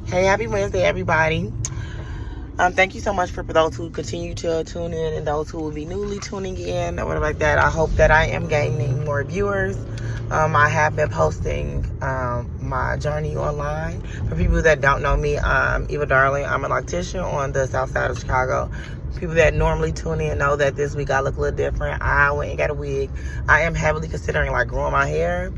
Hey, happy Wednesday, everybody. Thank you so much for those who continue to tune in and those who will be newly tuning in or whatever like that. I hope that I am gaining more viewers. I have been posting my journey online. For people that don't know me, I'm Eva Darling. I'm a loctician on the south side of Chicago. People that normally tune in know that this week I look a little different. I went and got a wig. I am heavily considering like growing my hair.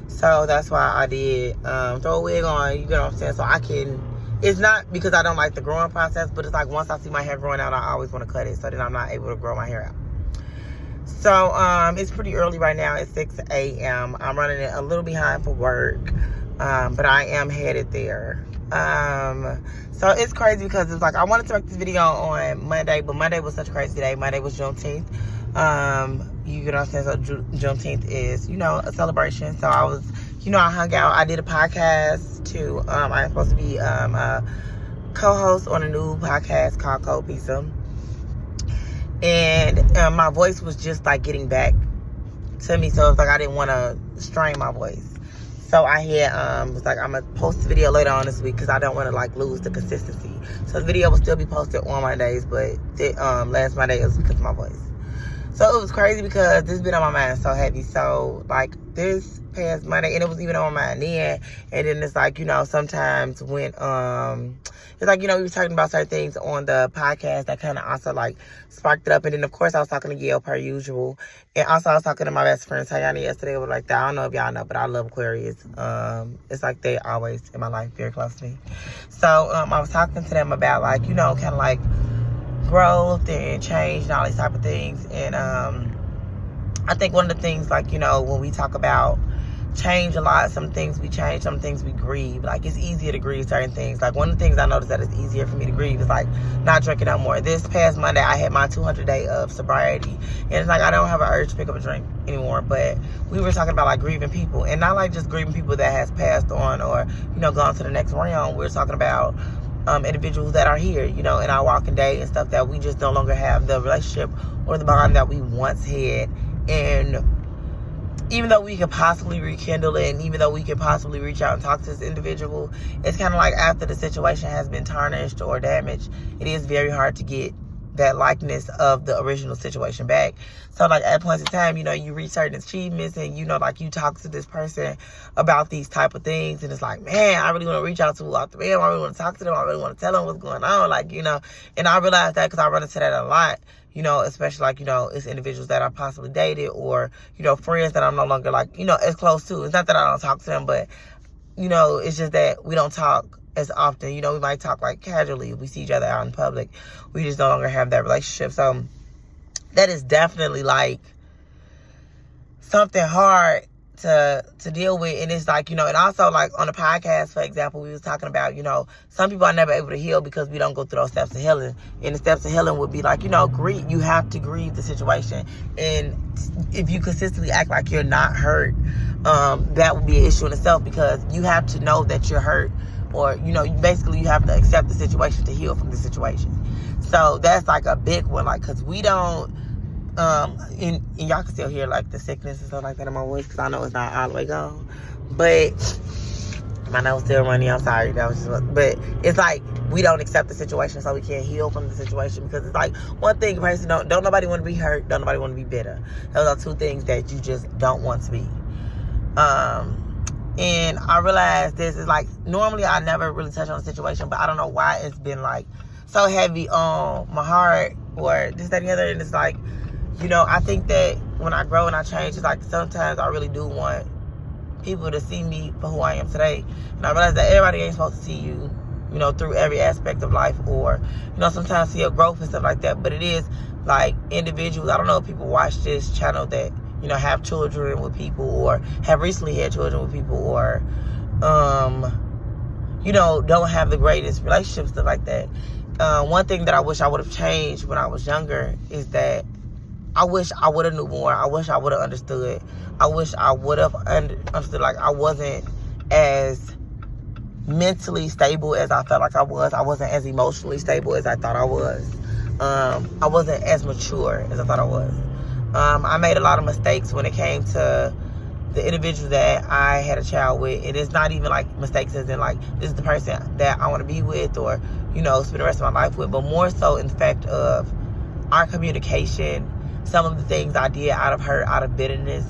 So that's why I did throw a wig on, you know what I'm saying? So I can, it's not because I don't like the growing process, but it's like once I see my hair growing out, I always want to cut it so that I'm not able to grow my hair out. So it's pretty early right now. It's 6 a.m. I'm running a little behind for work, but I am headed there. So it's crazy because it's like I wanted to make this video on Monday, but Monday was such a crazy day. Monday was Juneteenth. You know what I'm saying? So Juneteenth is, a celebration. So I was, I hung out. I did a podcast too. I'm supposed to be a co-host on a new podcast called Cold Pizza. And my voice was just like getting back to me. So it's like I didn't want to strain my voice. So I had, was like, I'm going to post the video later on this week because I don't want to like lose the consistency. So the video will still be posted on Mondays, but last Monday it was because of my voice. So it was crazy because this has been on my mind so heavy. So, like, this past Monday, and it was even on my mind then. And then it's like, sometimes when, it's like, we were talking about certain things on the podcast that kind of also, like, sparked it up. And then, of course, I was talking to Gail per usual. And also, I was talking to my best friend, Tayana, yesterday. With like that. I don't know if y'all know, but I love Aquarius. It's like they always in my life, very close to me. So, I was talking to them about, like, kind of like, growth and change and all these type of things. And I think one of the things, like, when we talk about change a lot, some things we change, some things we grieve. Like, it's easier to grieve certain things. Like, one of the things I noticed that it's easier for me to grieve is like not drinking no more. This past Monday I had my 200 day of sobriety, and it's like I don't have an urge to pick up a drink anymore. But we were talking about like grieving people, and not like just grieving people that has passed on or gone to the next realm. We're talking about individuals that are here, in our walking day and stuff, that we just no longer have the relationship or the bond that we once had. And even though we could possibly rekindle it, and even though we could possibly reach out and talk to this individual, it's kind of like after the situation has been tarnished or damaged, it is very hard to get that likeness of the original situation back. So like at points in time, you reach certain achievements, and like you talk to this person about these type of things, and it's like, man, I really want to reach out to them. I really want to talk to them. I really want to tell them what's going on. Like, and I realized that because I run into that a lot, especially like, it's individuals that I possibly dated or, friends that I'm no longer like, as close to. It's not that I don't talk to them, but, it's just that we don't talk as often. We might talk like casually if we see each other out in public. We just no longer have that relationship. So that is definitely like something hard to deal with. And it's like, and also like on the podcast, for example, we was talking about, some people are never able to heal because we don't go through those steps of healing. And the steps of healing would be like, grieve. You have to grieve the situation. And if you consistently act like you're not hurt, that would be an issue in itself, because you have to know that you're hurt. Or, basically you have to accept the situation to heal from the situation. So that's like a big one, like, because we don't, and y'all can still hear like the sickness and stuff like that in my voice, because I know it's not all the way gone. But my nose still running, I'm sorry. That was just, but it's like we don't accept the situation, so we can't heal from the situation, because it's like one thing, person, don't nobody want to be hurt, don't nobody want to be bitter. Those are two things that you just don't want to be. And I realized this is like, normally I never really touch on the situation, but I don't know why it's been like so heavy on my heart or this, that, and the other. And it's like, I think that when I grow and I change, it's like sometimes I really do want people to see me for who I am today. And I realize that everybody ain't supposed to see you, through every aspect of life, or, sometimes see your growth and stuff like that. But it is like individuals. I don't know if people watch this channel that, have children with people, or have recently had children with people, or, don't have the greatest relationships, stuff like that. One thing that I wish I would have changed when I was younger is that I wish I would have knew more. I wish I would have understood. I wish I would have understood, like, I wasn't as mentally stable as I felt like I was. I wasn't as emotionally stable as I thought I was. I wasn't as mature as I thought I was. I made a lot of mistakes when it came to the individual that I had a child with, it is not even like mistakes as in like this is the person that I want to be with or, you know, spend the rest of my life with, but more so in the fact of our communication, some of the things I did out of hurt, out of bitterness,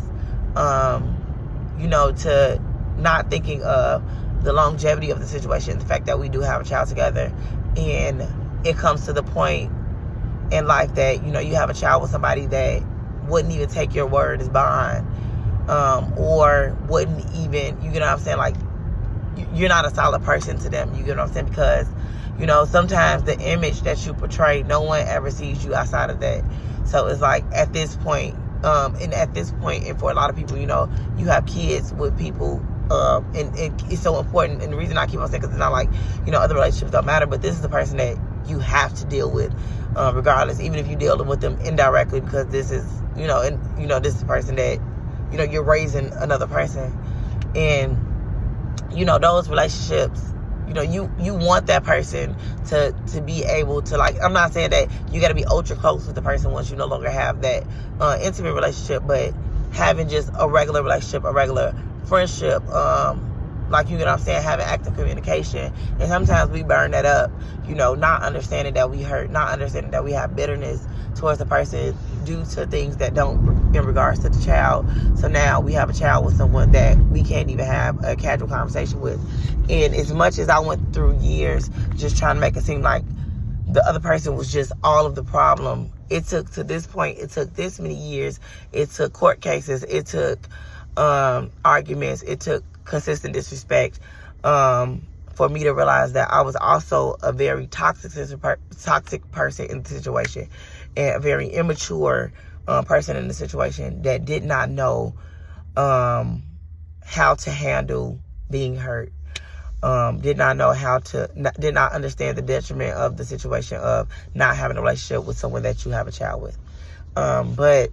you know, to not thinking of the longevity of the situation, the fact that we do have a child together, and it comes to the point in life that, you know, you have a child with somebody that wouldn't even take your word as bond, or wouldn't even, you know what I'm saying, like, you're not a solid person to them, you get what I'm saying, because, you know, sometimes the image that you portray, no one ever sees you outside of that. So it's like, at this point, and for a lot of people, you know, you have kids with people, and it's so important, and the reason I keep on saying, because it's not like, you know, other relationships don't matter, but this is the person that you have to deal with, regardless, even if you're dealing with them indirectly, because this is, you know, and, you know, this is the person that, you know, you're raising another person. And, you know, those relationships, you know, you want that person to be able to, like, I'm not saying that you got to be ultra close with the person once you no longer have that intimate relationship, but having just a regular relationship, a regular friendship, like, you know what I'm saying, having active communication. And sometimes we burn that up, you know, not understanding that we hurt, not understanding that we have bitterness towards the person due to things that don't in regards to the child. So now we have a child with someone that we can't even have a casual conversation with. And as much as I went through years just trying to make it seem like the other person was just all of the problem, it took to this point, it took this many years, it took court cases, it took arguments, it took consistent disrespect, for me to realize that I was also a very toxic person in the situation, and a very immature person in the situation that did not know how to handle being hurt, did not know how to, did not understand the detriment of the situation of not having a relationship with someone that you have a child with. But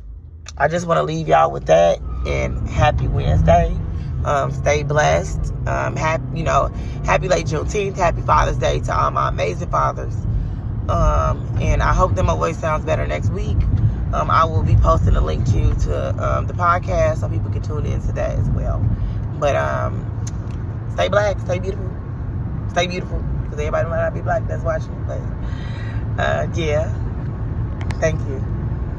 I just want to leave y'all with that, and happy Wednesday. Stay blessed. Happy late Juneteenth. Happy Father's Day to all my amazing fathers. And I hope that my voice sounds better next week. I will be posting a link to the podcast so people can tune into that as well. But stay black, stay beautiful, because everybody might not be black that's watching. But yeah, thank you.